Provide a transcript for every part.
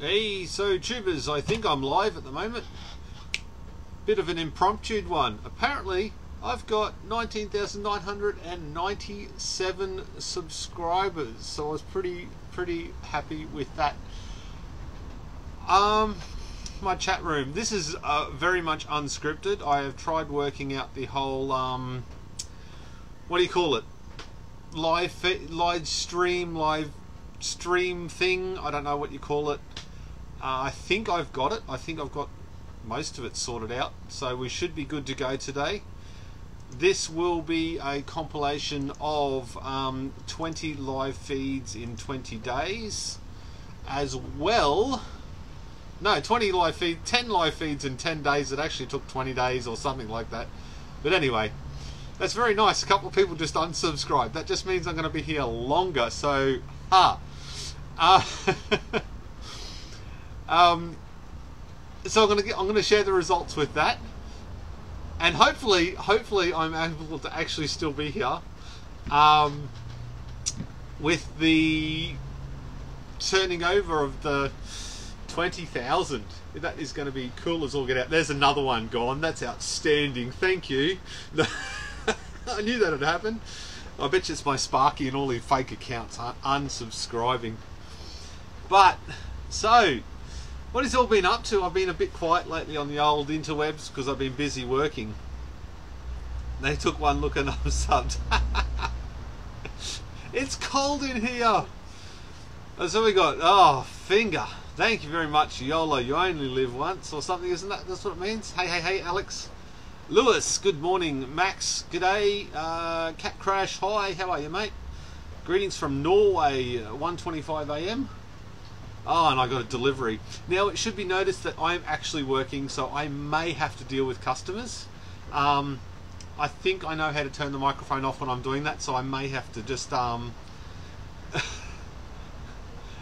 Hey, so tubers, I think I'm live at the moment. Bit of an impromptu one. Apparently, I've got 19,997 subscribers, so I was pretty happy with that. My chat room. This is very much unscripted. I have tried working out the whole what do you call it? Live stream thing. I don't know what you call it. I think I've got it. I think I've got most of it sorted out, so we should be good to go today. This will be a compilation of 20 live feeds in 20 days, as well. No, 20 live feeds, 10 live feeds in 10 days. It actually took 20 days or something like that. But anyway, that's very nice. A couple of people just unsubscribed. That just means I'm going to be here longer. So, so I'm going to share the results with that, and hopefully I'm able to actually still be here with the turning over of the 20,000. That is going to be cool as all get out. There's another one gone. That's outstanding. Thank you. I knew that would happen. I bet you it's my Sparky and all the fake accounts unsubscribing. But so, what has all been up to? I've been a bit quiet lately on the old interwebs because I've been busy working. They took one look and I'm subbed. It's cold in here. So we got, oh, finger. Thank you very much, YOLO. You only live once or something, isn't that? That's what it means. Hey, Alex. Lewis, good morning. Max, g'day. Cat Crash, hi. How are you, mate? Greetings from Norway, 1:25 AM. Oh, and I got a delivery. Now, it should be noticed that I'm actually working, so I may have to deal with customers. I think I know how to turn the microphone off when I'm doing that, so I may have to just I'm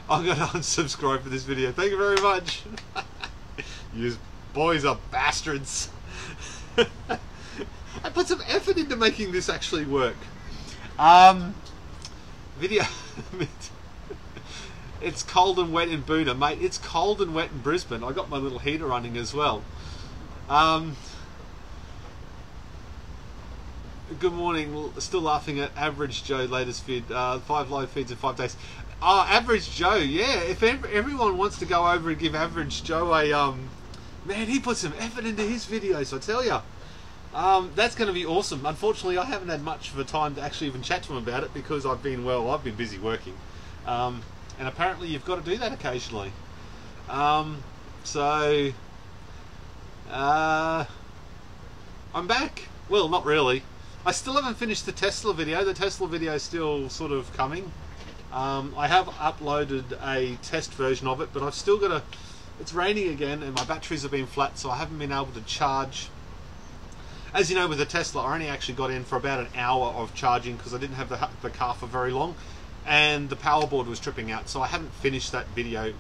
going to unsubscribe for this video. Thank you very much. You boys are bastards. I put some effort into making this actually work. Video. It's cold and wet in Boona, mate. It's cold and wet in Brisbane. I got my little heater running as well. Good morning. Still laughing at Average Joe latest vid. 5 live feeds in 5 days. Oh, Average Joe, yeah. If everyone wants to go over and give Average Joe a man, he put some effort into his videos, I tell you. That's going to be awesome. Unfortunately, I haven't had much of a time to actually even chat to him about it because I've been busy working. And apparently you've got to do that occasionally. I'm back. Well, not really. I still haven't finished the Tesla video. The Tesla video is still sort of coming. I have uploaded a test version of it, but I've still got to... It's raining again and my batteries have been flat, so I haven't been able to charge. As you know, with the Tesla, I only actually got in for about an hour of charging because I didn't have the car for very long. And the power board was tripping out, so I haven't finished that video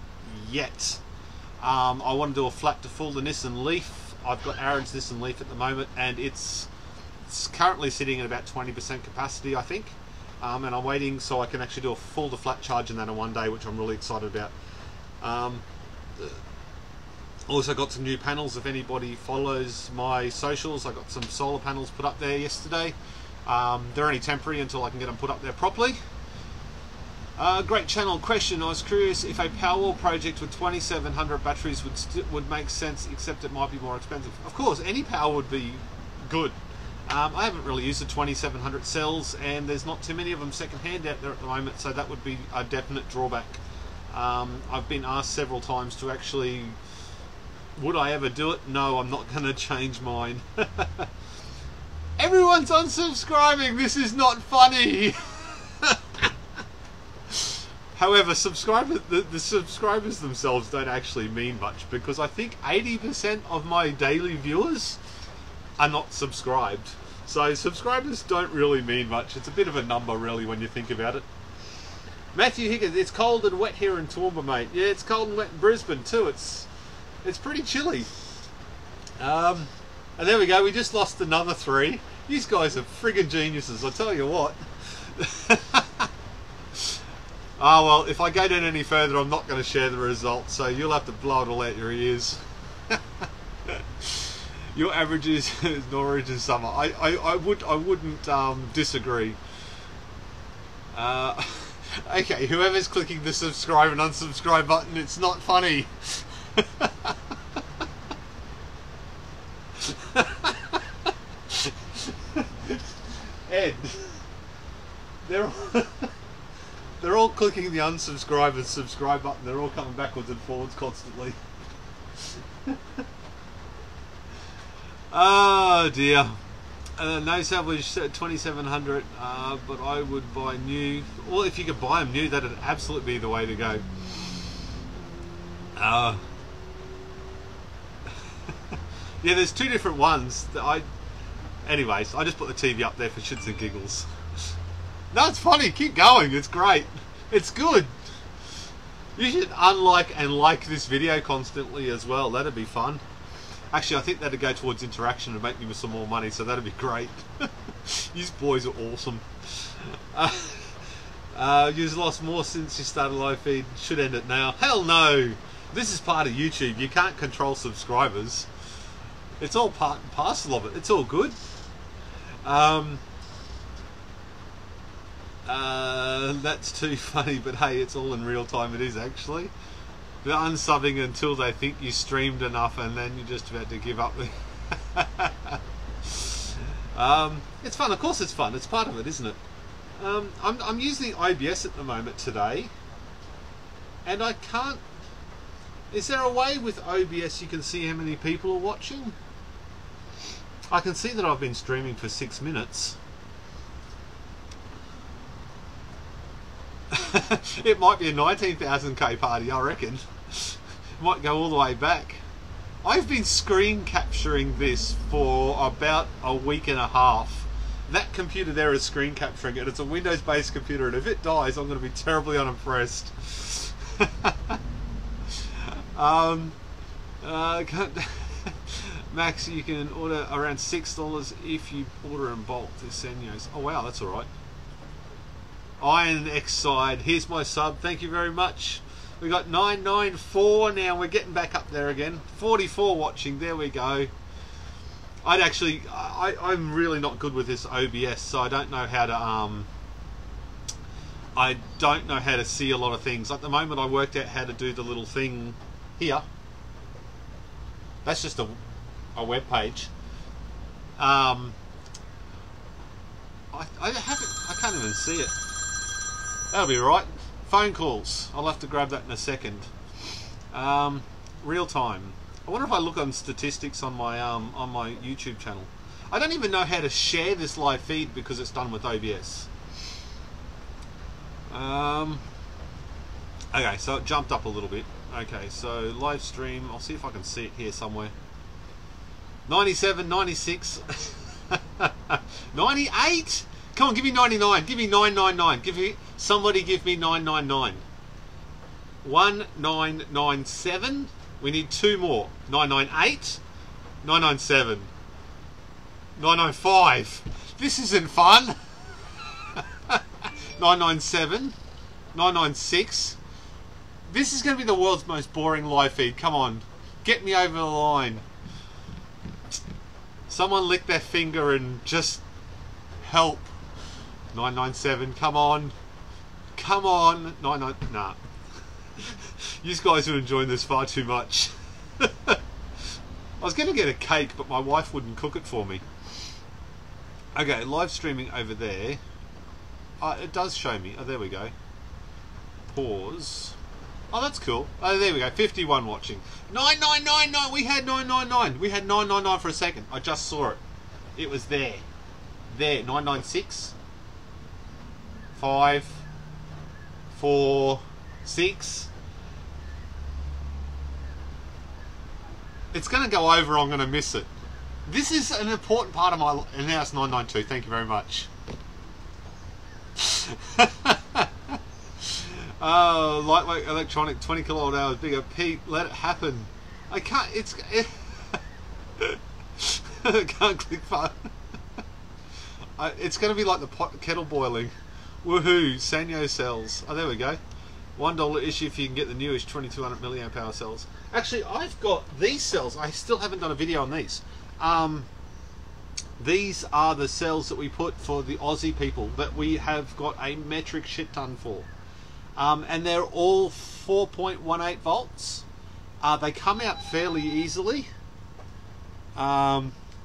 yet. I want to do a flat to full the Nissan Leaf. I've got Aaron's Nissan Leaf at the moment, and it's currently sitting at about 20% capacity, I think. And I'm waiting so I can actually do a full to flat charge in that in one day, which I'm really excited about. Also got some new panels. If anybody follows my socials, I got some solar panels put up there yesterday. They're only temporary until I can get them put up there properly. Great channel. Question: I was curious if a Powerwall project with 2,700 batteries would make sense, except it might be more expensive. Of course, any power would be good. I haven't really used the 2,700 cells, and there's not too many of them second-hand out there at the moment, so that would be a definite drawback. I've been asked several times to actually, would I ever do it? No, I'm not going to change mine. Everyone's unsubscribing. This is not funny. However, the subscribers themselves don't actually mean much, because I think 80% of my daily viewers are not subscribed. So subscribers don't really mean much. It's a bit of a number, really, when you think about it. Matthew Higgins, it's cold and wet here in Toowoomba, mate. Yeah, it's cold and wet in Brisbane too. It's pretty chilly. And there we go. We just lost another 3. These guys are friggin' geniuses, I tell you what. Ah, well, if I go down any further, I'm not going to share the results, so you'll have to blow it all out your ears. Your average is Norwich in summer. I wouldn't disagree. Okay, whoever's clicking the subscribe and unsubscribe button, it's not funny. Ed, they're all clicking the unsubscribe and subscribe button. They're all coming backwards and forwards constantly. Oh dear. No salvage 2700, but I would buy new. Well, if you could buy them new, that'd absolutely be the way to go. Yeah, there's two different ones that anyways, I just put the TV up there for shits and giggles. No, it's funny, keep going, it's great. It's good. You should unlike and like this video constantly as well, that'd be fun. Actually, I think that'd go towards interaction and make me some more money, so that'd be great. You boys are awesome. You've lost more since you started live feed. Should end it now. Hell no! This is part of YouTube. You can't control subscribers. It's all part and parcel of it. It's all good. That's too funny, but hey, it's all in real time. It is actually. They're unsubbing until they think you streamed enough, and then you're just about to give up. It's fun, of course it's fun. It's part of it, isn't it? I'm using OBS at the moment today, and I can't. Is there a way with OBS you can see how many people are watching? I can see that I've been streaming for 6 minutes. It might be a 19,000k party, I reckon. Might go all the way back. I've been screen capturing this for about a week and a half. That computer there is screen capturing it. It's a Windows based computer, and if it dies I'm going to be terribly unimpressed. Max, you can order around $6 if you order in bulk. This Sanyos. Oh wow, that's alright. Iron X side, here's my sub, thank you very much. We got 994 now, we're getting back up there again. 44 watching, there we go. I'm really not good with this OBS, so I don't know how to see a lot of things. At the moment I worked out how to do the little thing here. That's just a web page. I can't even see it. That'll be right. Phone calls. I'll have to grab that in a second. Real time. I wonder if I look on statistics on my YouTube channel. I don't even know how to share this live feed because it's done with OBS. Okay, so it jumped up a little bit. Okay, so live stream. I'll see if I can see it here somewhere. 97, 96, 98. Come on, give me 99. Give me 999. Somebody give me 999. 1997. We need two more. 998. 997. 995. This isn't fun. 997. 996. This is going to be the world's most boring live feed. Come on. Get me over the line. Someone lick their finger and just help. 997, come on. Come on. 99, nah. You guys are enjoying this far too much. I was going to get a cake, but my wife wouldn't cook it for me. Okay, live streaming over there. It does show me. Oh, there we go. Pause. Oh, that's cool. Oh, there we go. 51 watching. 9999. We had 999. We had 999 for a second. I just saw it. It was there. There. 996. 5, 4, 6. It's going to go over. I'm going to miss it. This is an important part of my life. And now it's 992. Thank you very much. Oh, lightweight electronic, 20 kilowatt hours bigger. Pete, let it happen. I can't. I can't click fun. It's going to be like the kettle boiling. Woohoo! Sanyo cells. Oh, there we go. $1 issue if you can get the newish 2200 milliamp hour cells. Actually, I've got these cells. I still haven't done a video on these. These are the cells that we put for the Aussie people that we have got a metric shit ton for. And they're all 4.18 volts. They come out fairly easily.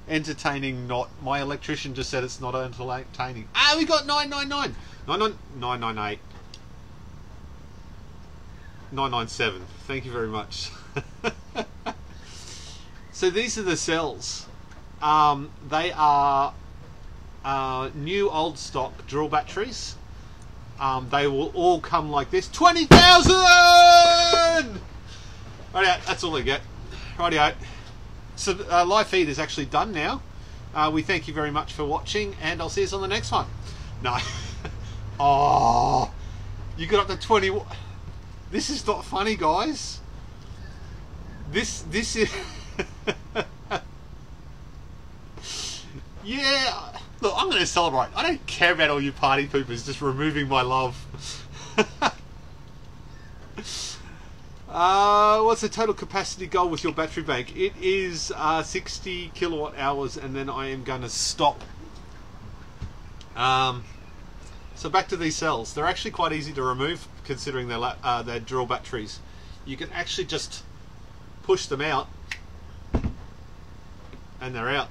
Entertaining not. My electrician just said it's not entertaining. We got 999. 998. 997. Thank you very much. So these are the cells. They are new old stock drill batteries. They will all come like this. 20,000! Rightio, that's all they get. Rightio. So live feed is actually done now. We thank you very much for watching, and I'll see you on the next one. No. Oh, you got up to 20. This is not funny, guys. This is. Yeah. Look, I'm going to celebrate. I don't care about all you party poopers just removing my love. What's the total capacity goal with your battery bank? It is 60 kilowatt hours, and then I am going to stop. So back to these cells. They're actually quite easy to remove, considering they're drill batteries. You can actually just push them out, and they're out.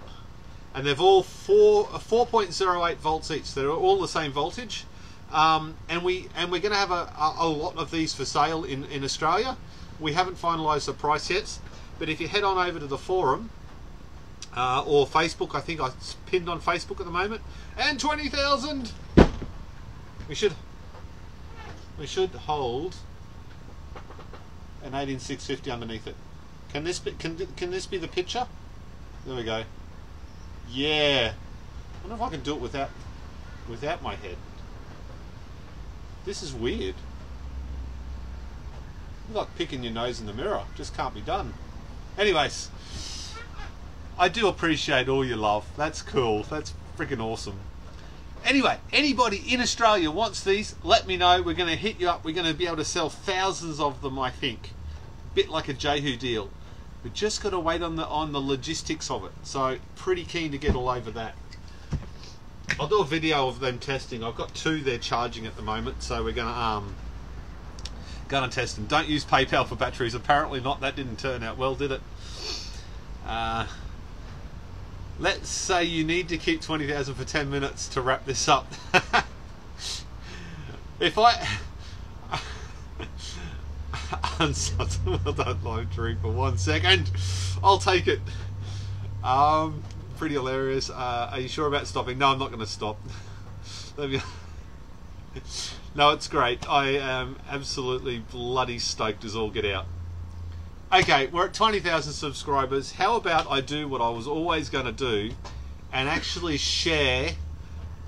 And they've all 4.08 volts each. They're all the same voltage. And we're going to have a lot of these for sale in Australia. We haven't finalised the price yet, but if you head on over to the forum or Facebook, I think it's pinned on Facebook at the moment, and 20,000. We should hold an 18650 underneath it. Can this be the picture? There we go. Yeah. I wonder if I can do it without my head. This is weird. It's like picking your nose in the mirror. Just can't be done. Anyways, I do appreciate all your love. That's cool. That's freaking awesome. Anyway, anybody in Australia wants these, let me know. We're going to hit you up. We're going to be able to sell thousands of them, I think. Bit like a Jehu deal. We've just got to wait on the logistics of it. So pretty keen to get all over that. I'll do a video of them testing. I've got 2 there charging at the moment, so we're gonna test them. Don't use PayPal for batteries. Apparently not. That didn't turn out well, did it? Let's say you need to keep 20,000 for 10 minutes to wrap this up. If I well done, live stream for 1 second. I'll take it. Pretty hilarious. Are you sure about stopping? No, I'm not going to stop. No, it's great. I am absolutely bloody stoked as all get out. Okay, we're at 20,000 subscribers. How about I do what I was always going to do and actually share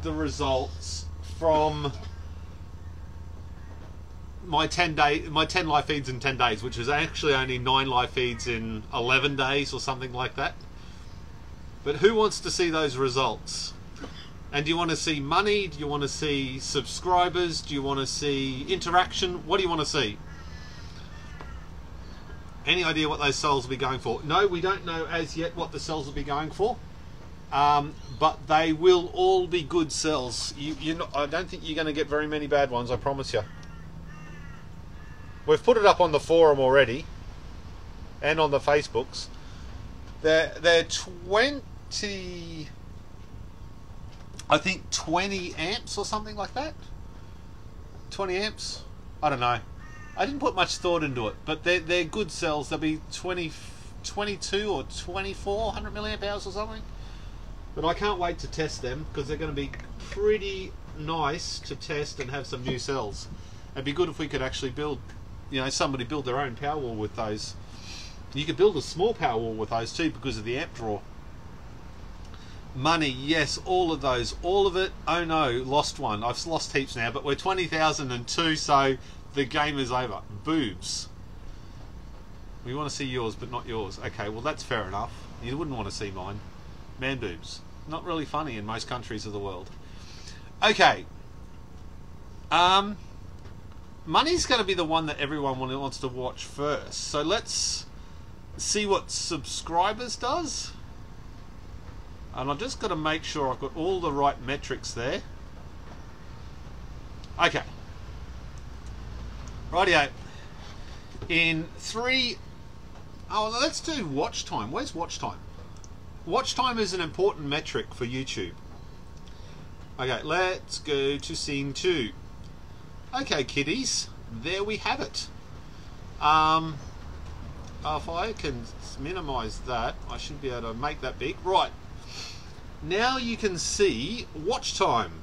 the results from my 10 live feeds in 10 days, which is actually only 9 live feeds in 11 days or something like that. But who wants to see those results? And do you want to see money? Do you want to see subscribers? Do you want to see interaction? What do you want to see? Any idea what those cells will be going for? No, we don't know as yet what the cells will be going for. But they will all be good cells. I don't think you're going to get very many bad ones, I promise you. We've put it up on the forum already and on the Facebooks. They're 20, I think 20 amps or something like that. 20 amps? I don't know. I didn't put much thought into it, but they're good cells. They'll be 22 or 2400 milliamp hours or something. But I can't wait to test them because they're going to be pretty nice to test and have some new cells. It'd be good if we could actually build, somebody build their own Powerwall with those. You could build a small Powerwall with those too because of the amp draw. Money, yes, all of those, all of it. Oh no, lost one. I've lost heaps now, but we're 20,002, so the game is over. Boobs. We want to see yours, but not yours. Okay, well that's fair enough. You wouldn't want to see mine. Man boobs. Not really funny in most countries of the world. Okay. money's going to be the one that everyone wants to watch first. So let's see what subscribers does. And I've just got to make sure I've got all the right metrics there. Okay. Rightio. In 3... Oh, let's do watch time. Where's watch time? Watch time is an important metric for YouTube. Okay, let's go to scene 2. Okay, kiddies, there we have it. If I can minimize that, I should be able to make that big. Right, now you can see watch time.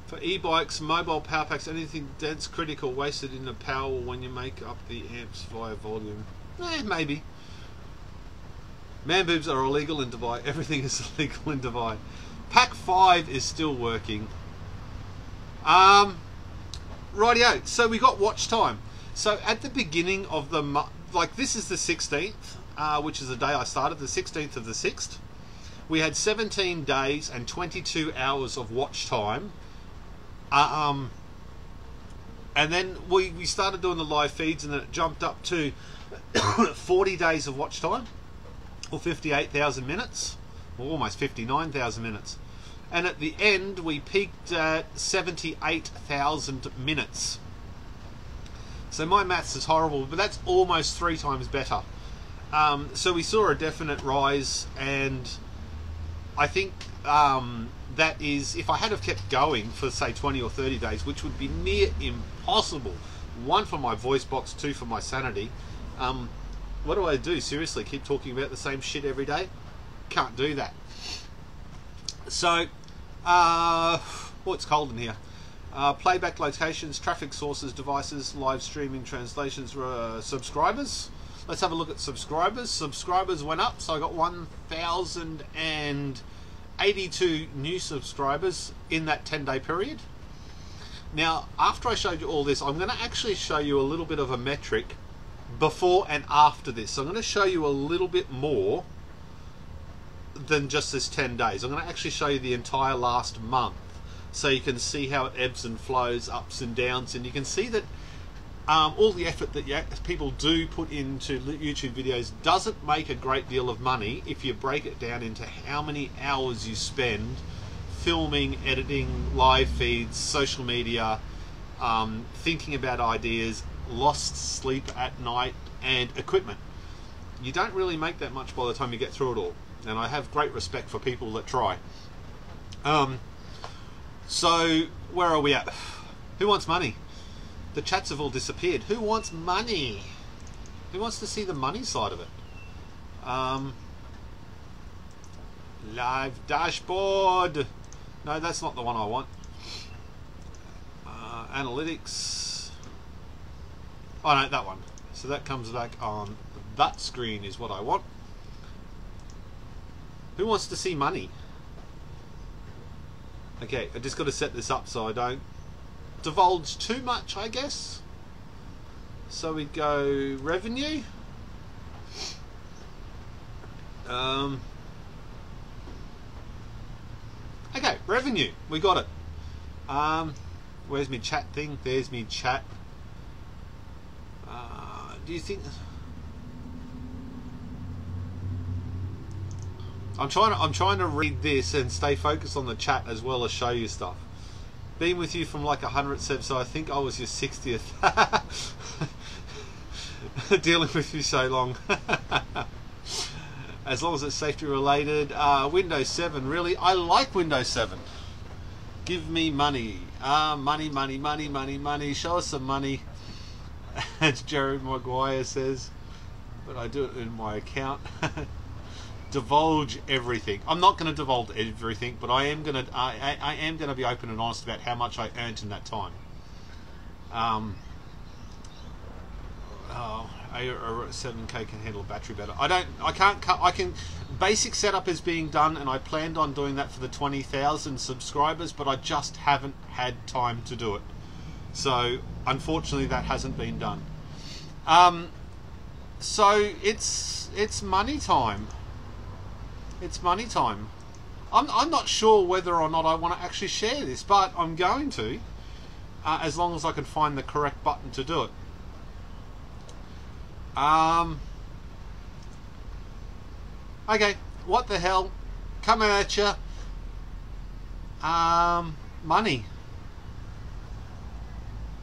For e-bikes, mobile power packs, anything dense, critical, wasted in the Powerwall when you make up the amps via volume. Maybe. Man boobs are illegal in Dubai. Everything is illegal in Dubai. Pack 5 is still working. Rightio. So we got watch time. So at the beginning of the month, like this is the 16th, which is the day I started, the 16th of the 6th. We had 17 days and 22 hours of watch time. And then we started doing the live feeds, and then it jumped up to 40 days of watch time, or 58,000 minutes, or almost 59,000 minutes. And at the end, we peaked at 78,000 minutes. So my maths is horrible, but that's almost 3 times better. So we saw a definite rise, and I think that is, if I had have kept going for say 20 or 30 days, which would be near impossible, 1 for my voice box, 2 for my sanity, what do I do? Seriously, keep talking about the same shit every day? Can't do that. So, it's cold in here. Playback locations, traffic sources, devices, live streaming, translations, subscribers. Let's have a look at subscribers. Subscribers went up, so I got 1,082 new subscribers in that 10-day period. Now, after I showed you all this, I'm going to actually show you a little bit of a metric before and after this. So I'm going to show you a little bit more than just this 10 days. I'm going to actually show you the entire last month, so you can see how it ebbs and flows, ups and downs, and you can see that all the effort that people do put into YouTube videos doesn't make a great deal of money if you break it down into how many hours you spend filming, editing, live feeds, social media, thinking about ideas, lost sleep at night, and equipment. You don't really make that much by the time you get through it all, and I have great respect for people that try. So where are we at? Who wants money? The chats have all disappeared. Who wants money? Who wants to see the money side of it? Live dashboard. No, that's not the one I want. Analytics. Oh no, that one. So that comes back on that screen is what I want. Who wants to see money? Okay, I just got to set this up so I don't divulge too much, I guess. So we go revenue. Okay, revenue. We got it. Where's my chat thing? There's me chat. Do you think? I'm trying to read this and stay focused on the chat as well as show you stuff. Been with you from like 100 subs, so I think I was your 60th. Dealing with you so long. As long as it's safety related. Windows 7, really? I like Windows 7. Give me money. Money, money, money, money, money. Show us some money. As Jared Maguire says. But I do it in my account. Divulge everything. I'm not going to divulge everything, but I am going to be open and honest about how much I earned in that time. A 7K can handle battery better. I can. Basic setup is being done, and I planned on doing that for the 20,000 subscribers, but I just haven't had time to do it. So unfortunately, that hasn't been done. So it's money time. It's money time. I'm not sure whether or not I want to actually share this, but I'm going to, as long as I can find the correct button to do it. Okay, what the hell? Coming at you. Money.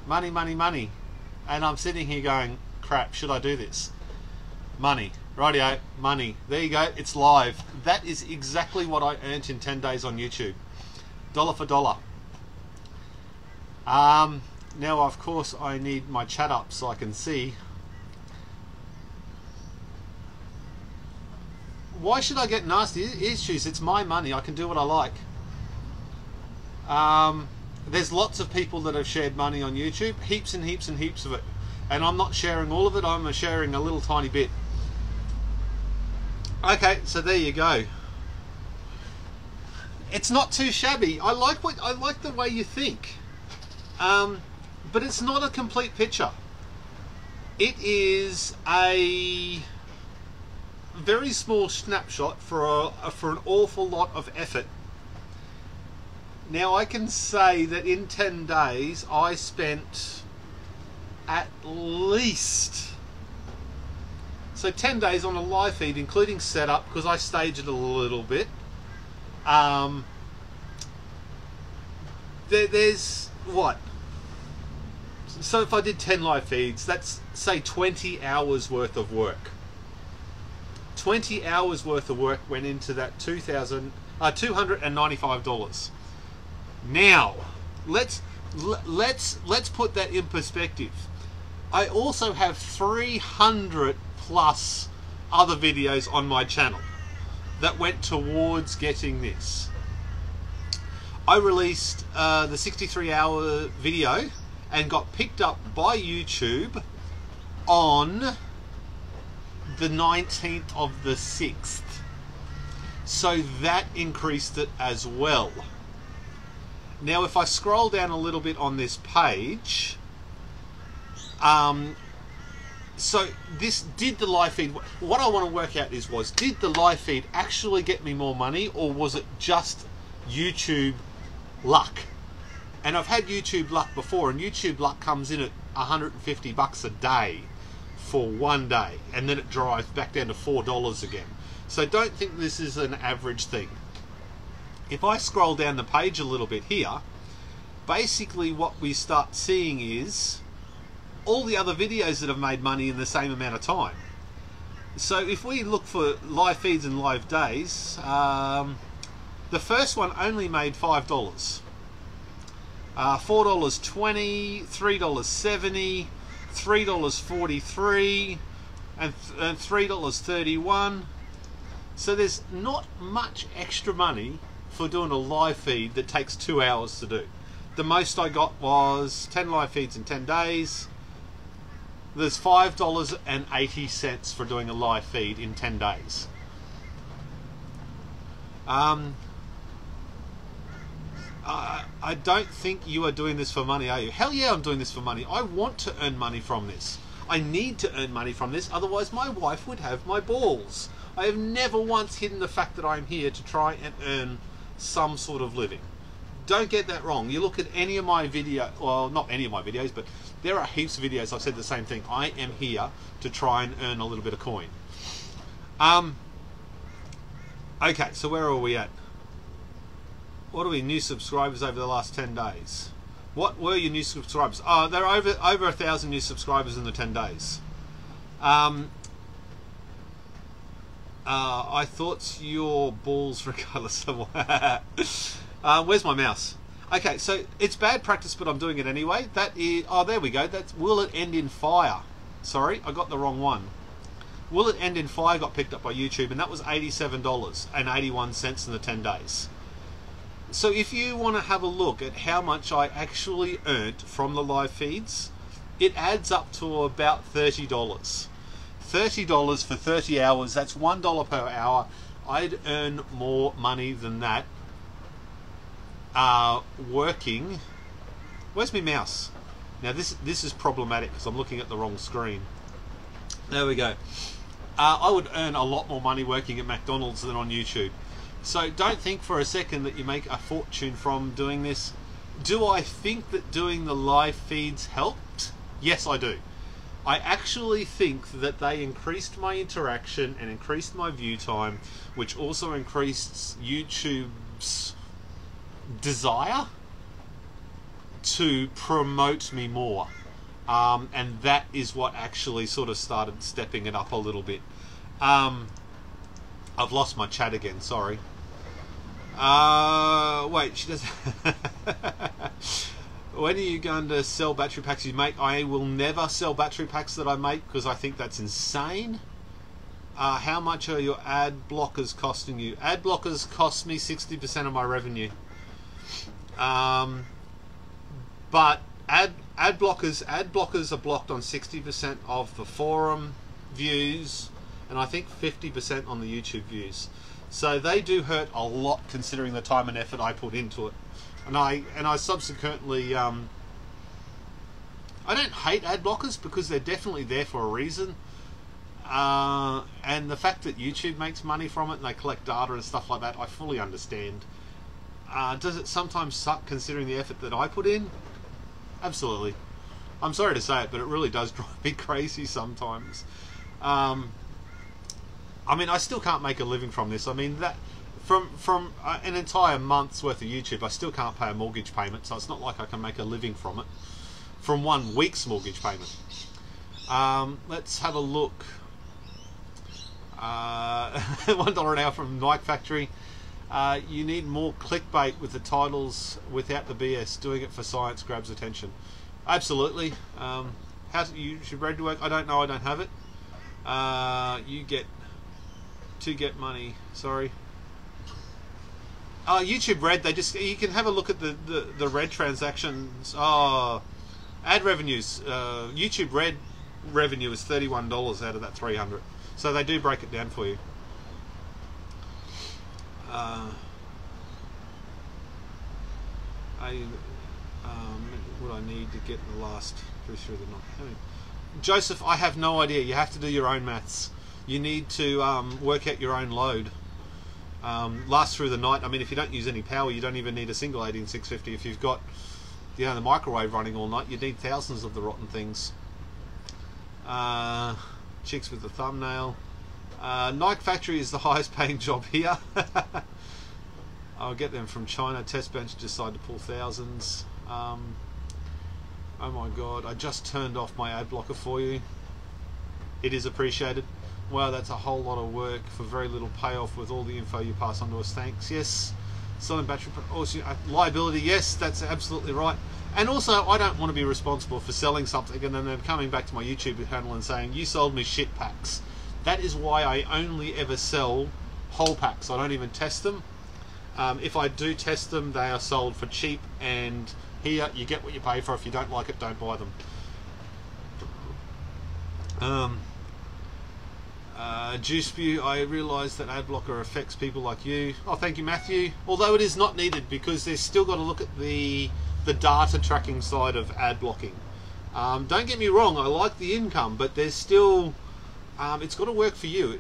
Money, money, money. And I'm sitting here going, crap, should I do this? Money. Rightio, money. There you go, it's live. That is exactly what I earned in 10 days on YouTube. Dollar for dollar. Now, of course, I need my chat up so I can see. Why should I get nasty issues? It's my money. I can do what I like. There's lots of people that have shared money on YouTube. Heaps and heaps and heaps of it. And I'm not sharing all of it. I'm sharing a little tiny bit. Okay, so there you go. It's not too shabby. I like the way you think. But it's not a complete picture. It is a very small snapshot for an awful lot of effort. Now I can say that in 10 days I spent at least, so 10 days on a live feed including setup, because I stage it a little bit. There's what? So if I did 10 live feeds, that's say 20 hours worth of work. 20 hours worth of work went into that $295. Now, let's put that in perspective. I also have 300 plus other videos on my channel that went towards getting this. I released the 63-hour video and got picked up by YouTube on the 19th of the 6th. So that increased it as well. Now if I scroll down a little bit on this page, so this did the live feed, what I want to work out was did the live feed actually get me more money, or was it just YouTube luck? And I've had YouTube luck before, and YouTube luck comes in at $150 a day for one day, and then it drives back down to $4 again. So don't think this is an average thing. If I scroll down the page a little bit here, basically what we start seeing is all the other videos that have made money in the same amount of time. So if we look for live feeds and live days, the first one only made $5. $4.20, $3.70, $3.43, and $3.31. So there's not much extra money for doing a live feed that takes 2 hours to do. The most I got was 10 live feeds in 10 days. There's $5.80 for doing a live feed in 10 days. I don't think you are doing this for money, are you? Hell yeah, I'm doing this for money. I want to earn money from this. I need to earn money from this, otherwise my wife would have my balls. I have never once hidden the fact that I'm here to try and earn some sort of living. Don't get that wrong. You look at any of my videos, well, not any of my videos, but there are heaps of videos I've said the same thing. I am here to try and earn a little bit of coin. Okay, so where are we at? What are we, new subscribers over the last 10 days? What were your new subscribers? Oh, there are over 1,000 new subscribers in the 10 days. I thought your balls regardless of what. Where's my mouse? Okay, so it's bad practice, but I'm doing it anyway. That is, oh, there we go. That's Will It End in Fire. Sorry, I got the wrong one. Will It End in Fire got picked up by YouTube, and that was $87.81 in the 10 days. So if you want to have a look at how much I actually earned from the live feeds, it adds up to about $30. $30 for 30 hours, that's $1 per hour. I'd earn more money than that working. Where's my mouse? Now this is problematic because I'm looking at the wrong screen. There we go. I would earn a lot more money working at McDonald's than on YouTube. So don't think for a second that you make a fortune from doing this. Do I think that doing the live feeds helped? Yes, I do. I actually think that they increased my interaction and increased my view time, which also increased YouTube's desire to promote me more. And that is what actually sort of started stepping it up a little bit. I've lost my chat again, sorry. Wait, she does. When are you going to sell battery packs you make? I will never sell battery packs that I make because I think that's insane. How much are your ad blockers costing you? Ad blockers cost me 60% of my revenue. But ad blockers are blocked on 60% of the forum views, and I think 50% on the YouTube views. So they do hurt a lot considering the time and effort I put into it. And I subsequently I don't hate ad blockers because they're definitely there for a reason. And the fact that YouTube makes money from it and they collect data and stuff like that, I fully understand. Does it sometimes suck considering the effort that I put in? Absolutely. I'm sorry to say it, but it really does drive me crazy sometimes. I mean, I still can't make a living from this. I mean, that from an entire month's worth of YouTube, I still can't pay a mortgage payment, so it's not like I can make a living from it. From 1 week's mortgage payment. Let's have a look. $1 an hour from Nike Factory. You need more clickbait with the titles without the BS. Doing it for science grabs attention. Absolutely. How's YouTube Red to work? I don't know. I don't have it. You get to get money. Sorry. YouTube Red. You can have a look at the Red transactions. Ad revenues. YouTube Red revenue is $31 out of that 300. So they do break it down for you. What I need to get the last through the night. Joseph, I have no idea. You have to do your own maths. You need to work out your own load. Last through the night. I mean, if you don't use any power, you don't even need a single 18650. If you've got, you know, the microwave running all night, you need thousands of the rotten things. Chicks with the thumbnail. Nike Factory is the highest paying job here. I'll get them from China. Test bench decide to pull thousands. Oh my god, I just turned off my ad blocker for you. It is appreciated. Wow, that's a whole lot of work for very little payoff with all the info you pass on to us. Thanks. Yes. Selling battery, also liability. Yes, that's absolutely right. And also, I don't want to be responsible for selling something and then them coming back to my YouTube channel and saying, you sold me shit packs. That is why I only ever sell whole packs. I don't even test them. If I do test them, they are sold for cheap, and here you get what you pay for. If you don't like it, don't buy them. Juice Spew, I realise that ad blocker affects people like you. Oh, thank you, Matthew. Although it is not needed because they've still got to look at the data tracking side of ad blocking. Don't get me wrong, I like the income, but there's still it's got to work for you.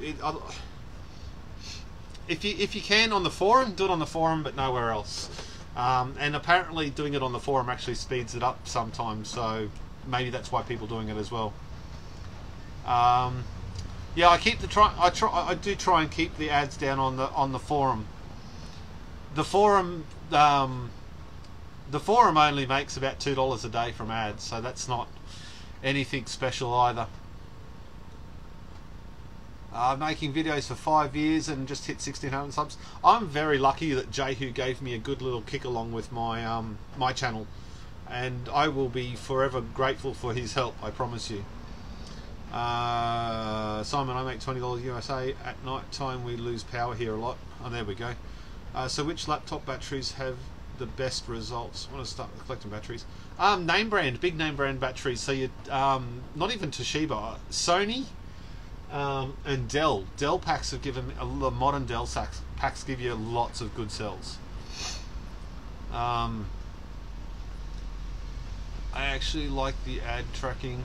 If you can on the forum, do it on the forum, but nowhere else. And apparently doing it on the forum actually speeds it up sometimes, so maybe that's why people are doing it as well. Yeah, I do try and keep the ads down on the forum. The forum only makes about $2 a day from ads, so that's not anything special either. Making videos for 5 years and just hit 1,600 subs. I'm very lucky that Jehu gave me a good little kick along with my my channel, and I will be forever grateful for his help, I promise you. Simon, I make $20 USA. At night time we lose power here a lot. Oh, there we go. So which laptop batteries have the best results? I want to start collecting batteries. Name brand, big name brand batteries. So you not even Toshiba, Sony, and Dell. Dell packs have given the modern Dell packs give you lots of good cells. I actually like the ad tracking.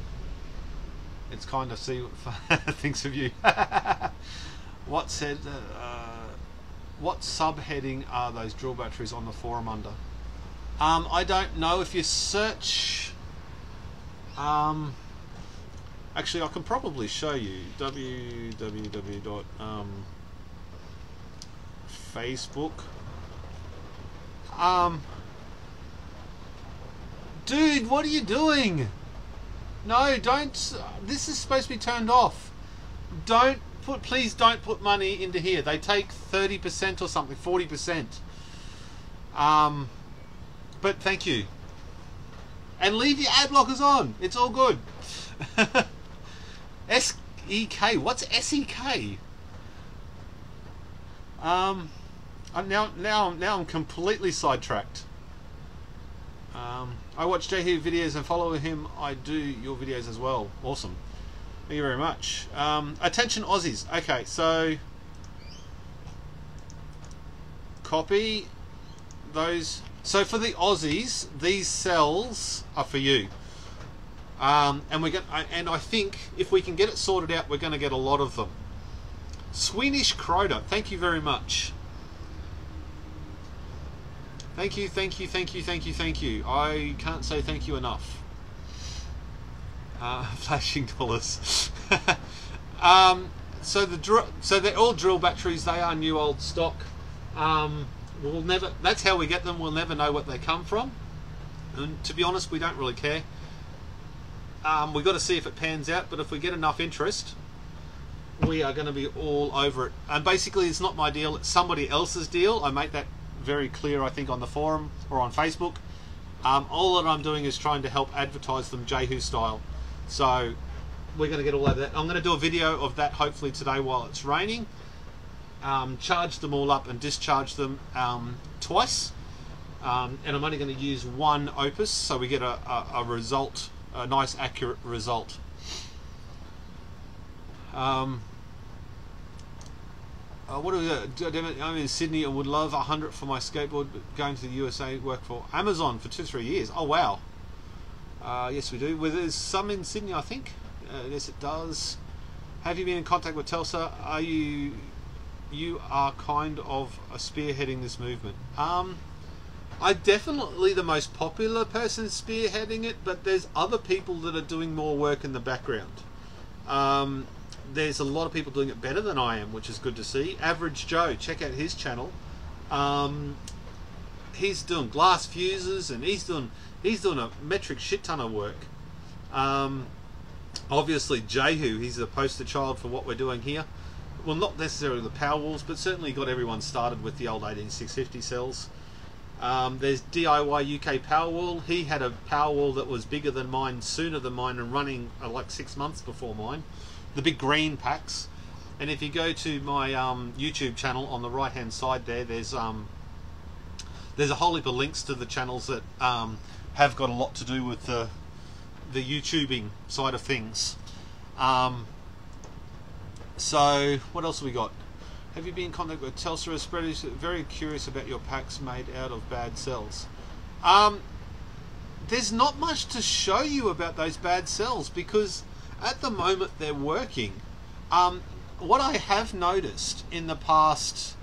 It's kind of see what thinks of you. What what subheading are those drill batteries on the forum under? I don't know. If you search, actually I can probably show you www.facebook. Dude, what are you doing? No, don't. This is supposed to be turned off. Please don't put money into here. They take 30% or something, 40%. But thank you. And leave your ad blockers on. It's all good. SEK. What's SEK? Now I'm completely sidetracked. I watch Jehu videos and follow him. I do your videos as well. Awesome. Thank you very much. Attention Aussies. Okay, so copy those. So for the Aussies, these cells are for you. And I think if we can get it sorted out, we're going to get a lot of them. Swedish Croda, thank you very much. Thank you, thank you, thank you, thank you, thank you. I can't say thank you enough. Flashing dollars. So they're all drill batteries. They are new old stock. We'll never. That's how we get them. We'll never know what they come from. And to be honest, we don't really care. We've got to see if it pans out. But if we get enough interest, we are going to be all over it. And basically, it's not my deal. It's somebody else's deal. I make that very clear, I think, on the forum or on Facebook. All that I'm doing is trying to help advertise them Jehu style. So we're going to get all over that. I'm going to do a video of that hopefully today while it's raining. Charge them all up and discharge them twice. And I'm only going to use one opus so we get a result, a nice accurate result. What do we do? I'm in Sydney and would love 100 for my skateboard, but going to the USA, work for Amazon for 2-3 years. Oh wow. Yes we do. Well, there's some in Sydney, I think. Yes it does. Have you been in contact with Telstra? Are you are kind of spearheading this movement? I'm definitely the most popular person spearheading it, but there's other people that are doing more work in the background. There's a lot of people doing it better than I am, which is good to see. Average Joe, check out his channel. He's doing glass fuses and he's doing a metric shit ton of work. Obviously Jehu, he's a poster child for what we're doing here. Well, not necessarily the Powerwalls, but certainly got everyone started with the old 18650 cells. There's DIY UK Powerwall. He had a Powerwall that was bigger than mine, sooner than mine, and running like 6 months before mine. The big green packs. And if you go to my YouTube channel on the right hand side there's a whole heap of links to the channels that have got a lot to do with the YouTubing side of things. So what else have we got? Have you been in contact with Telstra? Spreaders? Very curious about your packs made out of bad cells. There's not much to show you about those bad cells because at the moment they're working. What I have noticed in the past,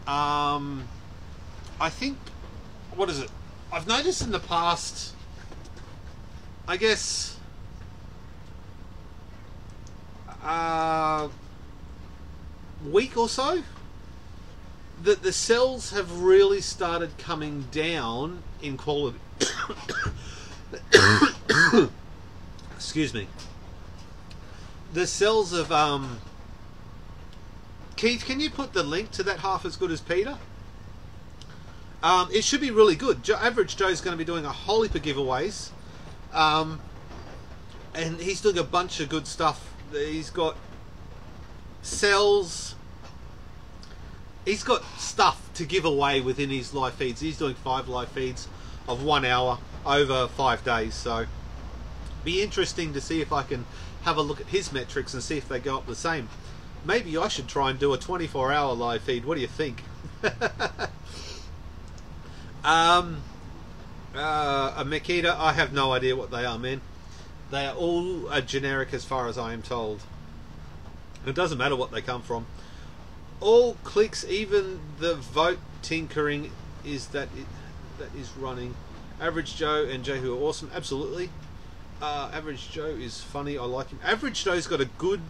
I think, what is it? I've noticed in the past, I guess, week or so, that the cells have really started coming down in quality. Excuse me. The cells of Keith, can you put the link to that Half as Good as Peter? It should be really good. Average Joe's going to be doing a whole heap of giveaways, and he's doing a bunch of good stuff. He's got cells, he's got stuff to give away within his live feeds. He's doing 5 live feeds of 1 hour over 5 days, so be interesting to see if I can have a look at his metrics and see if they go up the same. Maybe I should try and do a 24-hour live feed. What do you think? A Makita, I have no idea what they are, man. They are all generic as far as I am told. It doesn't matter what they come from. All clicks, even the vote tinkering, that is running. Average Joe and Jehu are awesome. Absolutely. Average Joe is funny. I like him. Average Joe's got a good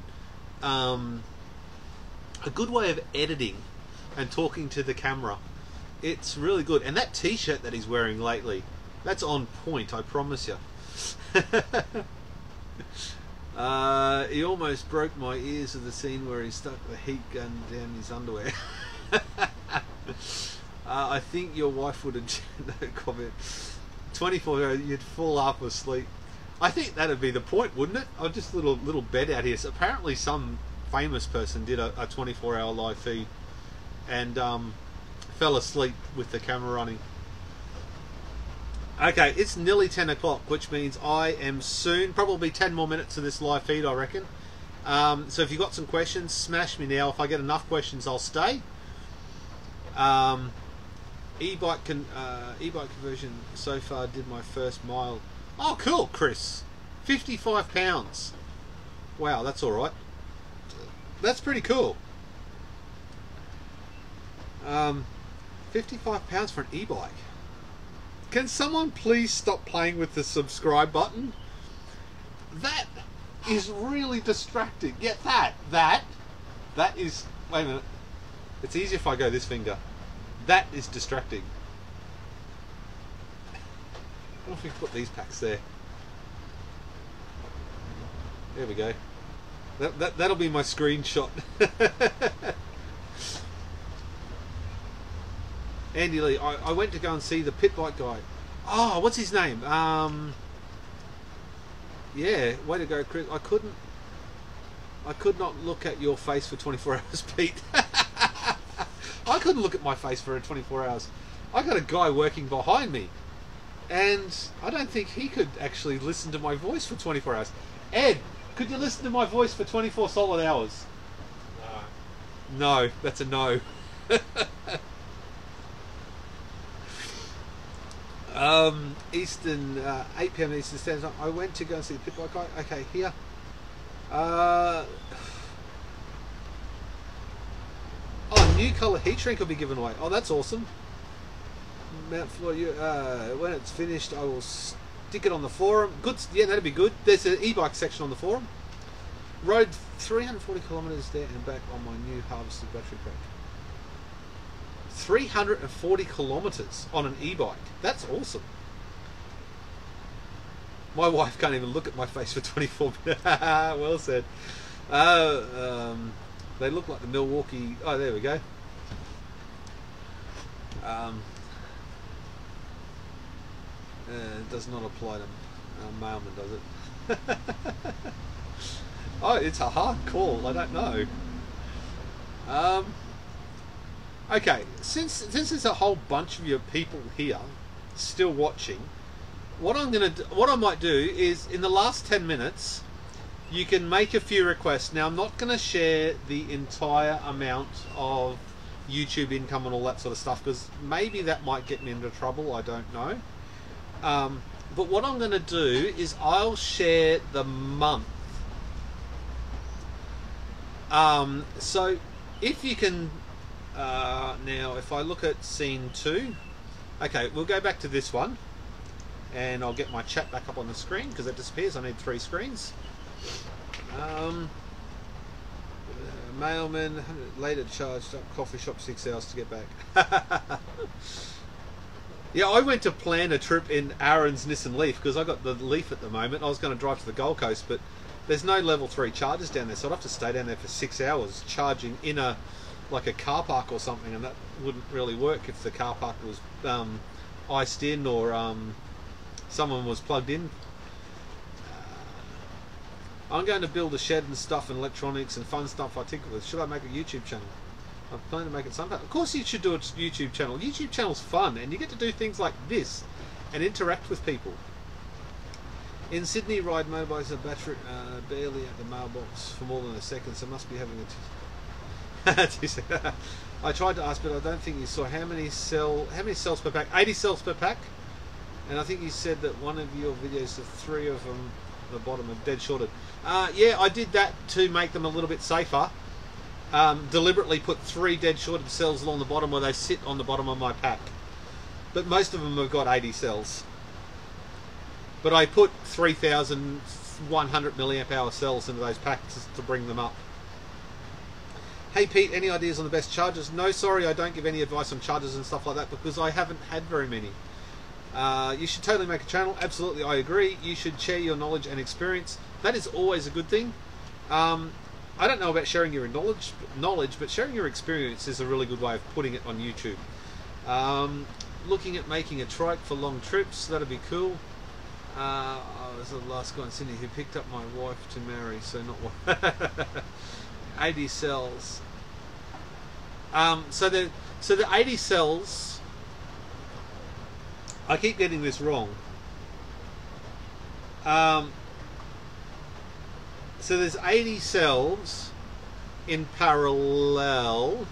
way of editing and talking to the camera. It's really good. And that t-shirt that he's wearing lately, that's on point, I promise you. He almost broke my ears of the scene where he stuck the heat gun down his underwear. I think your wife would have no comment. 24, you'd fall half asleep. I think that'd be the point, wouldn't it? Oh, just a little bed out here. So apparently some famous person did a 24-hour live feed and fell asleep with the camera running. Okay, it's nearly 10 o'clock, which means I am soon, probably 10 more minutes of this live feed, I reckon. So if you've got some questions, smash me now. If I get enough questions, I'll stay. E-bike conversion so far did my first mile. Oh, cool, Chris. 55 pounds. Wow, that's all right. That's pretty cool. 55 pounds for an e-bike. Can someone please stop playing with the subscribe button? That is really distracting. Get that. That is... Wait a minute. It's easier if I go this finger. That is distracting. I don't know if we can put these packs there. There we go. That'll be my screenshot. Andy Lee, I went to go and see the pit bike guy. Oh, what's his name? Yeah, way to go, Chris. I could not look at your face for 24 hours, Pete. I couldn't look at my face for 24 hours. I got a guy working behind me, and I don't think he could actually listen to my voice for 24 hours. Ed, could you listen to my voice for 24 solid hours? No. No, that's a no. Eastern, 8 PM Eastern Standard Time. I went to go and see the pit bike guy. Okay, here. Oh, new colour heat shrink will be given away. Oh, that's awesome. Mount Floyd, when it's finished, I will stick it on the forum. Good, yeah, that'd be good. There's an e-bike section on the forum. Rode 340 kilometres there and back on my new harvested battery pack. 340 kilometres on an e-bike. That's awesome. My wife can't even look at my face for 24 minutes. Well said. They look like the Milwaukee... Oh, there we go. It does not apply to mailman, does it? Oh, it's a hard call. I don't know. Okay, since there's a whole bunch of your people here still watching, what I might do is in the last 10 minutes, you can make a few requests. Now, I'm not going to share the entire amount of YouTube income and all that sort of stuff because maybe that might get me into trouble. I don't know. But what I'm going to do is I'll share the month. So if you can. Now, if I look at scene 2, okay, we'll go back to this one, and I'll get my chat back up on the screen because it disappears. I need 3 screens. Mailman later charged up coffee shop 6 hours to get back. Yeah, I went to plan a trip in Aaron's Nissan Leaf because I got the Leaf at the moment. I was going to drive to the Gold Coast, but there's no level 3 chargers down there, so I'd have to stay down there for 6 hours charging in a like a car park or something, and that wouldn't really work if the car park was iced in or someone was plugged in. I'm going to build a shed and stuff and electronics and fun stuff I tinker with. Should I make a YouTube channel? I'm planning to make it sometime. Of course you should do a YouTube channel. YouTube channel's fun and you get to do things like this and interact with people. In Sydney, ride motorbikes and battery barely at the mailbox for more than a second, so must be having a I tried to ask, but I don't think you saw how many cells per pack. 80 cells per pack, and I think you said that one of your videos, the 3 of them, at the bottom, are dead shorted. Yeah, I did that to make them a little bit safer. deliberately put 3 dead shorted cells along the bottom where they sit on the bottom of my pack. But most of them have got 80 cells. But I put 3,100 milliamp hour cells into those packs to bring them up. Hey Pete, any ideas on the best chargers? No, sorry, I don't give any advice on chargers and stuff like that because I haven't had very many. You should totally make a channel. Absolutely, I agree. You should share your knowledge and experience. That is always a good thing. I don't know about sharing your knowledge, but sharing your experience is a really good way of putting it on YouTube. Looking at making a trike for long trips, that'd be cool. I was the last guy in Sydney who picked up my wife to marry, so not 80 cells. So the 80 cells, I keep getting this wrong. So there's 80 cells in parallel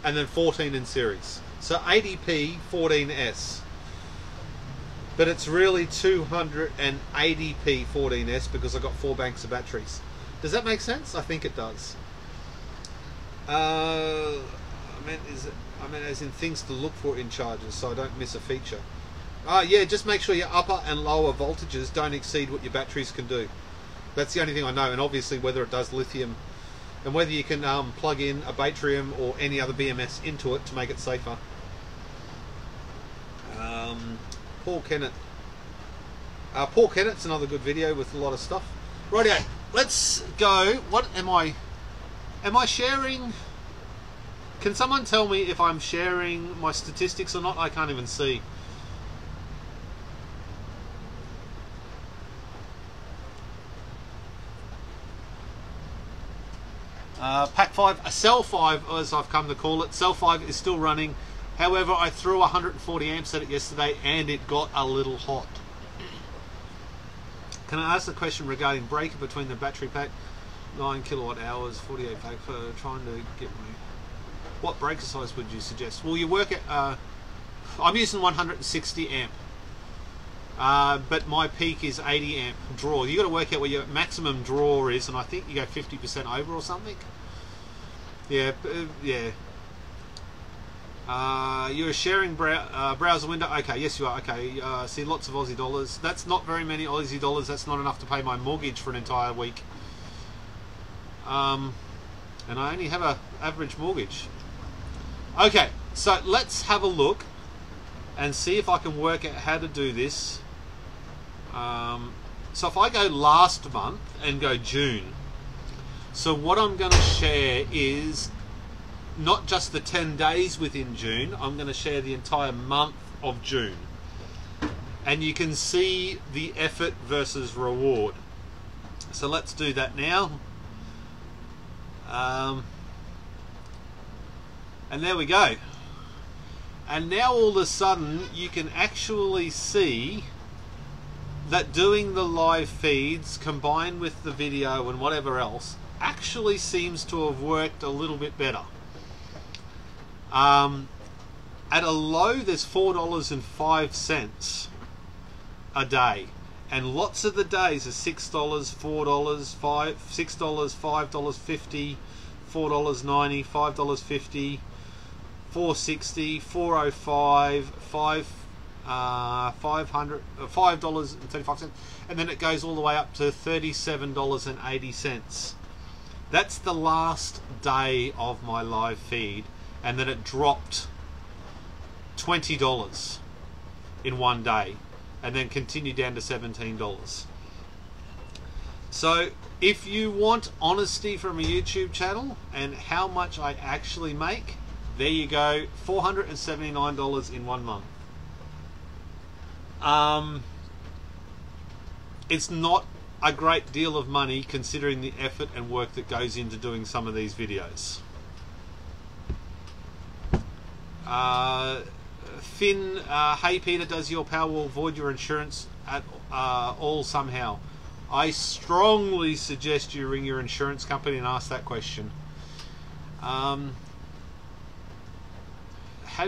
and then 14 in series. So 80p 14s. But it's really 280p 14s because I've got 4 banks of batteries. Does that make sense? I think it does. I mean as in things to look for in chargers so I don't miss a feature. Yeah, just make sure your upper and lower voltages don't exceed what your batteries can do. That's the only thing I know, and obviously whether it does lithium and whether you can plug in a Batrium or any other BMS into it to make it safer. Paul Kennett. Paul Kennett's another good video with a lot of stuff. Rightio, let's go. What am I sharing? Can someone tell me if I'm sharing my statistics or not? I can't even see. Pack 5, a cell 5 as I've come to call it. Cell 5 is still running. However, I threw 140 amps at it yesterday and it got a little hot. Can I ask a question regarding breaker between the battery pack? 9 kilowatt hours, 48 pack for trying to get me. What breaker size would you suggest? Well, you work at, I'm using 160 amp. But my peak is 80 amp draw. You got to work out where your maximum draw is, and I think you go 50% over or something. Yeah, yeah. You're sharing browser window. Okay, yes you are. Okay, see lots of Aussie dollars. That's not very many Aussie dollars. That's not enough to pay my mortgage for an entire week. And I only have a average mortgage. Okay, so let's have a look and see if I can work out how to do this. So if I go last month and go June, so what I'm going to share is not just the 10 days within June, I'm going to share the entire month of June. And you can see the effort versus reward. So let's do that now. And there we go. And now all of a sudden you can actually see that doing the live feeds combined with the video and whatever else actually seems to have worked a little bit better. At a low there's $4.05 a day, and lots of the days are $6, $4, $6, $5.50, $4.90, $5.50, $4.60, $4.05, $5.35, and then it goes all the way up to $37.80. That's the last day of my live feed, and then it dropped $20 in one day and then continued down to $17. So if you want honesty from a YouTube channel and how much I actually make, there you go, $479 in 1 month. It's not a great deal of money considering the effort and work that goes into doing some of these videos. Finn, hey Peter, does your Powerwall void your insurance at all somehow? I strongly suggest you ring your insurance company and ask that question. Have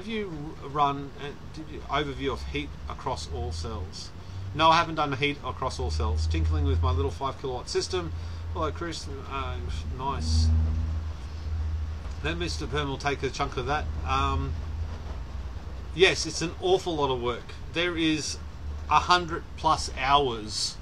you run overview of heat across all cells? No, I haven't done the heat across all cells. Tinkling with my little 5 kilowatt system. Hello Chris, nice. Then Mr. Perm will take a chunk of that. Yes, it's an awful lot of work. There is 100+ hours.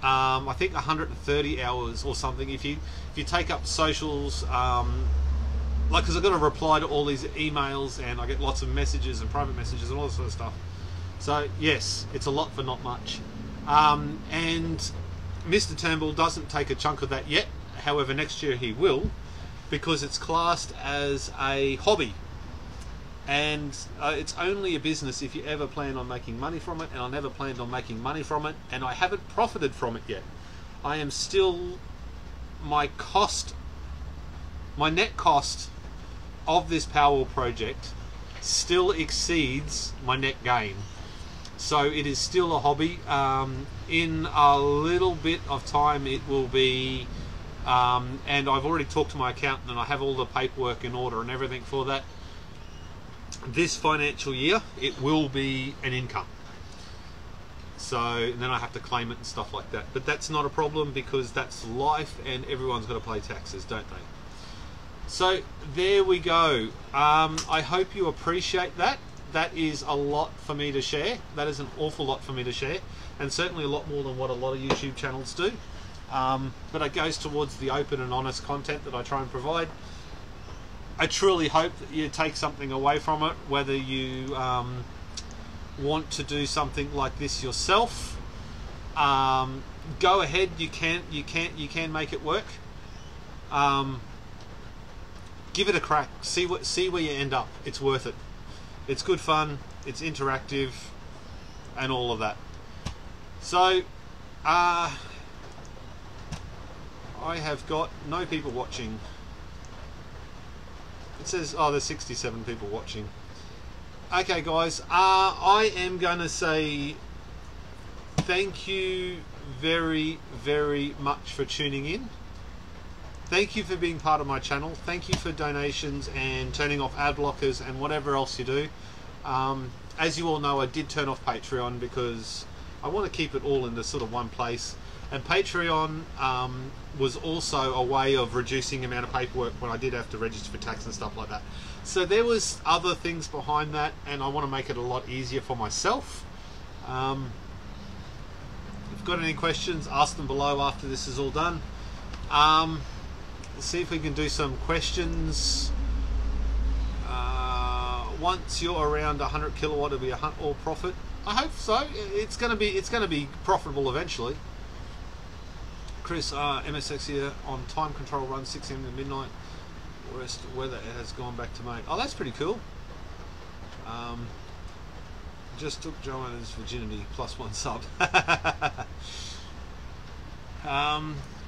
I think 130 hours or something. If you take up socials, like, because I've got to reply to all these emails, and I get lots of messages and private messages and all that sort of stuff. So yes, it's a lot for not much. And Mr. Turnbull doesn't take a chunk of that yet. However, next year he will, because it's classed as a hobby. And it's only a business if you ever plan on making money from it, and I never planned on making money from it, and I haven't profited from it yet. I am still, my net cost of this Powerwall project still exceeds my net gain. So it is still a hobby. In a little bit of time it will be, and I've already talked to my accountant, and I have all the paperwork in order and everything for that. This financial year it will be an income, so then I have to claim it and stuff like that, but that's not a problem because that's life and everyone's got to pay taxes, don't they? So there we go. I hope you appreciate that. That is a lot for me to share. That is an awful lot for me to share, and certainly a lot more than what a lot of YouTube channels do, but it goes towards the open and honest content that I try and provide. I truly hope that you take something away from it, whether you want to do something like this yourself. Go ahead, you can make it work. Give it a crack. See where you end up. It's worth it. It's good fun. It's interactive, and all of that. So, I have got no people watching. It says, oh, there's 67 people watching. Okay, guys, I am going to say thank you very, very much for tuning in. Thank you for being part of my channel. Thank you for donations and turning off ad blockers and whatever else you do. As you all know, I did turn off Patreon because I want to keep it all in the sort of one place. And Patreon was also a way of reducing the amount of paperwork when I did have to register for tax and stuff like that. So there was other things behind that, and I want to make it a lot easier for myself. If you've got any questions, ask them below after this is all done. Let's see if we can do some questions. Once you're around 100 kilowatt, it'll be a hunt or profit. I hope so. It's going to be profitable eventually. Chris, MSX here on time control run 6 AM to midnight. West weather has gone back to May. Oh, that's pretty cool. Just took Joanna's virginity +1 sub.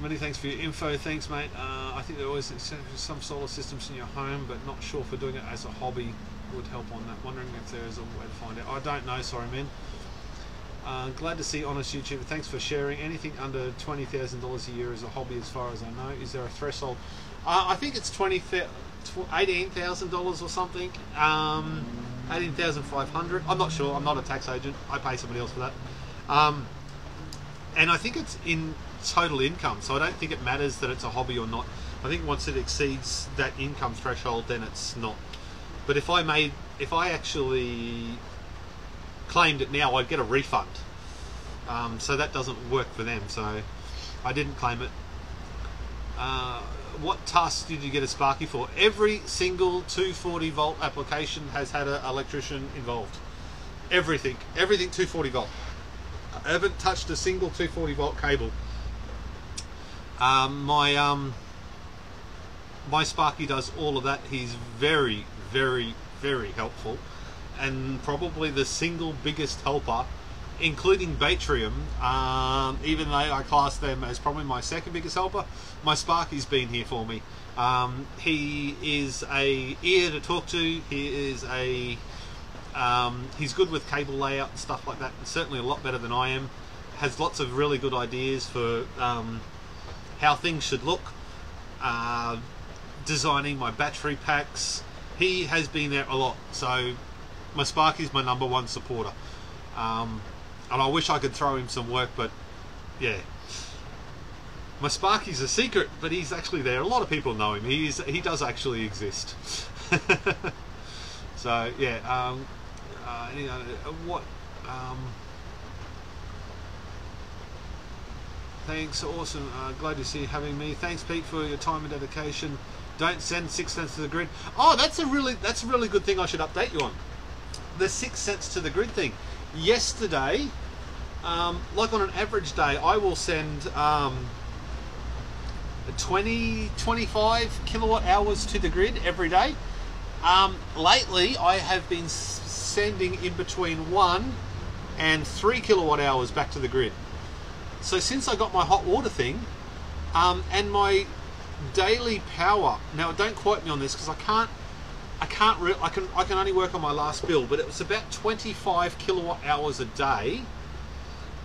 Many thanks for your info. Thanks, mate. I think there always some solar systems in your home, but not sure for doing it as a hobby would help on that. Wondering if there is a way to find out. I don't know. Sorry, man. Glad to see honest YouTuber. Thanks for sharing. Anything under $20,000 a year is a hobby, as far as I know. Is there a threshold? I think it's $18,000 or something. 18,500. I'm not sure. I'm not a tax agent. I pay somebody else for that. And I think it's in total income, so I don't think it matters that it's a hobby or not. I think once it exceeds that income threshold, then it's not. But if I actually claimed it now, I'd get a refund. So that doesn't work for them, so I didn't claim it. What tasks did you get a Sparky for? Every single 240 volt application has had an electrician involved. Everything 240 volt. I haven't touched a single 240 volt cable. My Sparky does all of that. He's very, very, very helpful, and probably the single biggest helper, including Batrium, even though I class them as probably my second biggest helper. My Sparky's been here for me. He is a ear to talk to. He is a he's good with cable layout and stuff like that, and certainly a lot better than I am. Has lots of really good ideas for how things should look. Designing my battery packs. He has been there a lot, so my Sparky's my #1 supporter. And I wish I could throw him some work, but yeah. My Sparky's a secret, but he's actually there. A lot of people know him. He does actually exist. So yeah, thanks, awesome. Glad to see you having me. Thanks, Pete, for your time and dedication. Don't send 6 cents to the grid. Oh, that's a really good thing. I should update you on the 6 cents to the grid thing. Yesterday, like on an average day, I will send 25 kilowatt hours to the grid every day. Lately, I have been sending in between 1 and 3 kilowatt hours back to the grid. So since I got my hot water thing, and my daily power, now don't quote me on this because I can only work on my last bill, but it was about 25 kilowatt hours a day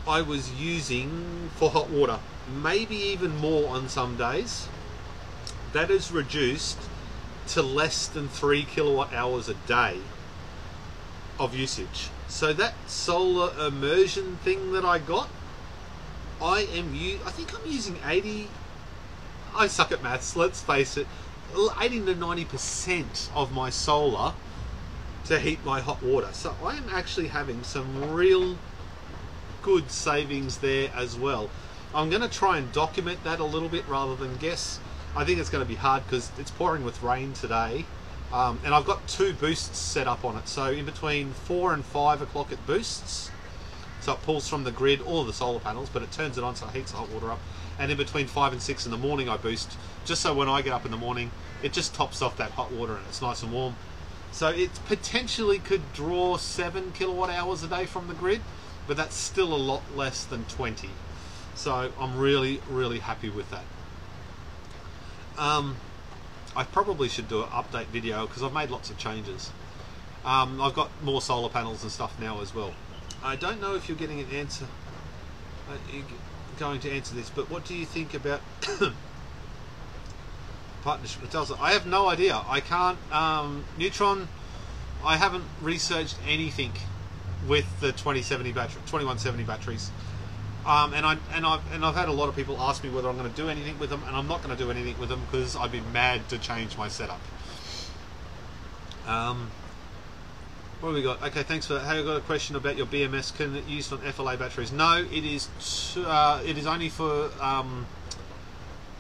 I was using for hot water, maybe even more on some days. That is reduced to less than 3 kilowatt hours a day of usage. So that solar immersion thing that I got, I think I'm using 80, I suck at maths, let's face it, 80 to 90% of my solar to heat my hot water. So I am actually having some real good savings there as well. I'm going to try and document that a little bit rather than guess. I think it's going to be hard because it's pouring with rain today, and I've got 2 boosts set up on it. So in between 4 and 5 o'clock it boosts, so it pulls from the grid all the solar panels, but it turns it on so it heats the hot water up. And in between 5 and 6 in the morning I boost, just so when I get up in the morning it just tops off that hot water and it's nice and warm. So it potentially could draw 7 kilowatt hours a day from the grid, but that's still a lot less than 20. So I'm really happy with that. I probably should do an update video because I've made lots of changes. I've got more solar panels and stuff now as well. I don't know if you're getting an answer, going to answer this, but what do you think about partnership with Tesla? I have no idea. I can't, Neutron, I haven't researched anything with the 2170 batteries. And I've had a lot of people ask me whether I'm going to do anything with them, and I'm not going to do anything with them because I'd be mad to change my setup. What have we got? Okay, thanks for that. Hey, I got a question about your BMS. Can it used on FLA batteries? No, it is only for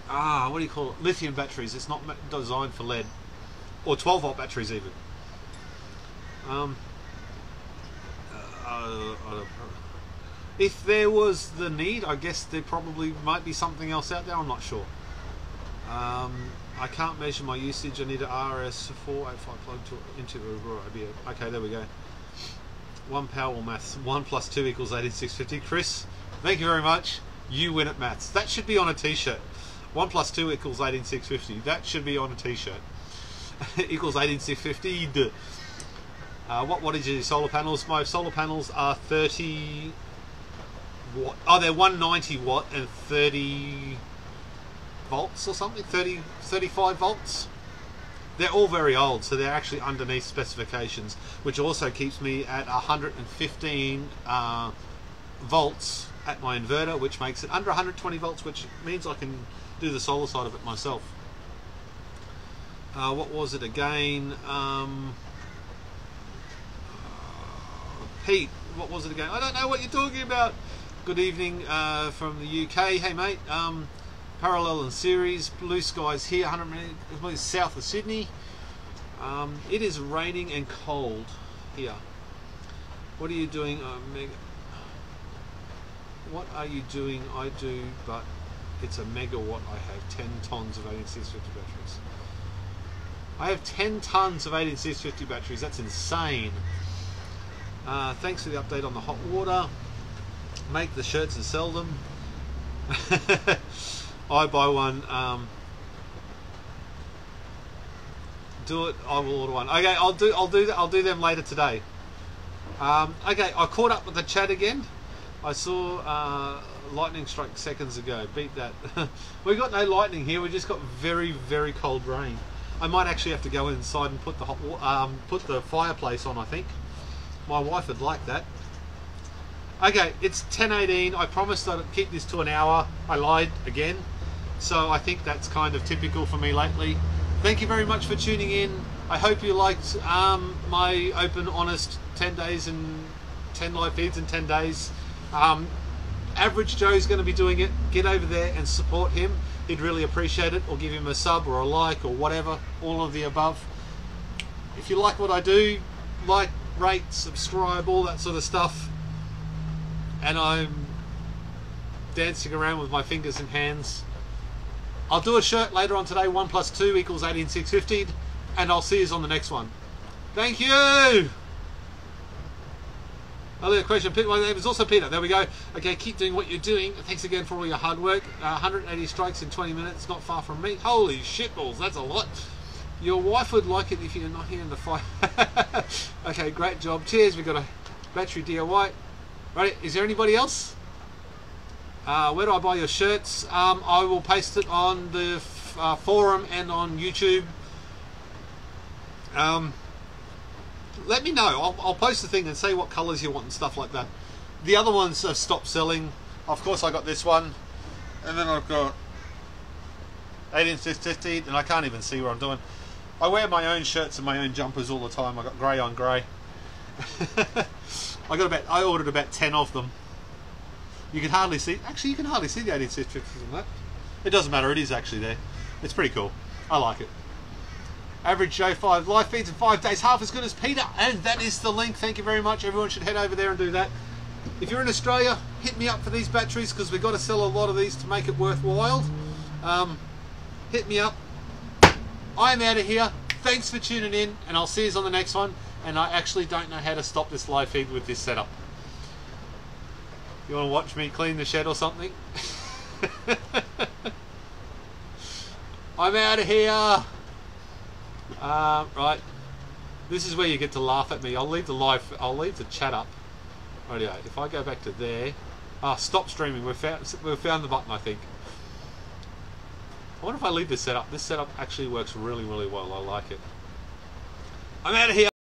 what do you call it? Lithium batteries. It's not designed for lead or 12-volt batteries even. If there was the need, I guess there probably might be something else out there. I'm not sure. I can't measure my usage. I need an RS485 plug into Aurora. Okay, there we go. 1 Powerwall maths. 1 + 2 = 18650. Chris, thank you very much. You win at maths. That should be on a t-shirt. 1 + 2 = 18650. That should be on a t-shirt. Equals 18650. What wattage are your solar panels? My solar panels are 30 watt. Oh, they're 190 watt and 30 volts or something. 35 volts. They're all very old, so they're actually underneath specifications, which also keeps me at 115 volts at my inverter, which makes it under 120 volts, which means I can do the solar side of it myself. What was it again? Pete, what was it again? I don't know what you're talking about. Good evening from the UK. Hey mate, parallel and series, blue skies here, 100 meters south of Sydney. It is raining and cold here. What are you doing? What are you doing? I do, but it's a megawatt. I have 10 tons of 18650 batteries. I have 10 tons of 18650 batteries. That's insane. Thanks for the update on the hot water. Make the shirts and sell them. I buy one. Do it. I will order one. Okay, I'll do them later today. Okay, I caught up with the chat again. I saw lightning strike seconds ago. Beat that. We got no lightning here. We just got very cold rain. I might actually have to go inside and put the put the fireplace on. I think my wife would like that. Okay, it's 10:18. I promised I'd keep this to an hour. I lied again. So I think that's kind of typical for me lately. Thank you very much for tuning in. I hope you liked my open, honest 10 days and 10 live feeds in 10 days. Average Joe's going to be doing it. Get over there and support him. He'd really appreciate it, or give him a sub or a like or whatever, all of the above. If you like what I do, like, rate, subscribe, all that sort of stuff. And I'm dancing around with my fingers and hands. I'll do a shirt later on today, 1 + 2 = 18,650, and I'll see you on the next one. Thank you! Another question. My name is also Peter. There we go. Okay, keep doing what you're doing. Thanks again for all your hard work. 180 strikes in 20 minutes, not far from me. Holy shitballs, that's a lot. Your wife would like it if you're not here in the fight. Okay, great job. Cheers. We've got a battery DIY. Right, is there anybody else? Where do I buy your shirts? I will paste it on the forum and on YouTube. Let me know. I'll post the thing and say what colours you want and stuff like that. The other ones have stopped selling. Of course, I got this one, and then I've got 18,650, and I can't even see what I'm doing. I wear my own shirts and my own jumpers all the time. I got grey on grey. I ordered about 10 of them. You can hardly see. Actually, you can hardly see the 18,650s on that. It doesn't matter. It is actually there. It's pretty cool. I like it. Average Joe 5 live feeds in 5 days, half as good as Peter, and that is the link. Thank you very much. Everyone should head over there and do that. If you're in Australia, hit me up for these batteries, because we've got to sell a lot of these to make it worthwhile. Hit me up. I'm out of here. Thanks for tuning in, and I'll see you on the next one. And I actually don't know how to stop this live feed with this setup. You want to watch me clean the shed or something? I'm out of here. Right, this is where you get to laugh at me. I'll leave the chat up. Rightio. If I go back to there, stop streaming. We've found the button, I think. I wonder if I leave this setup. This setup actually works really, really well. I like it. I'm out of here.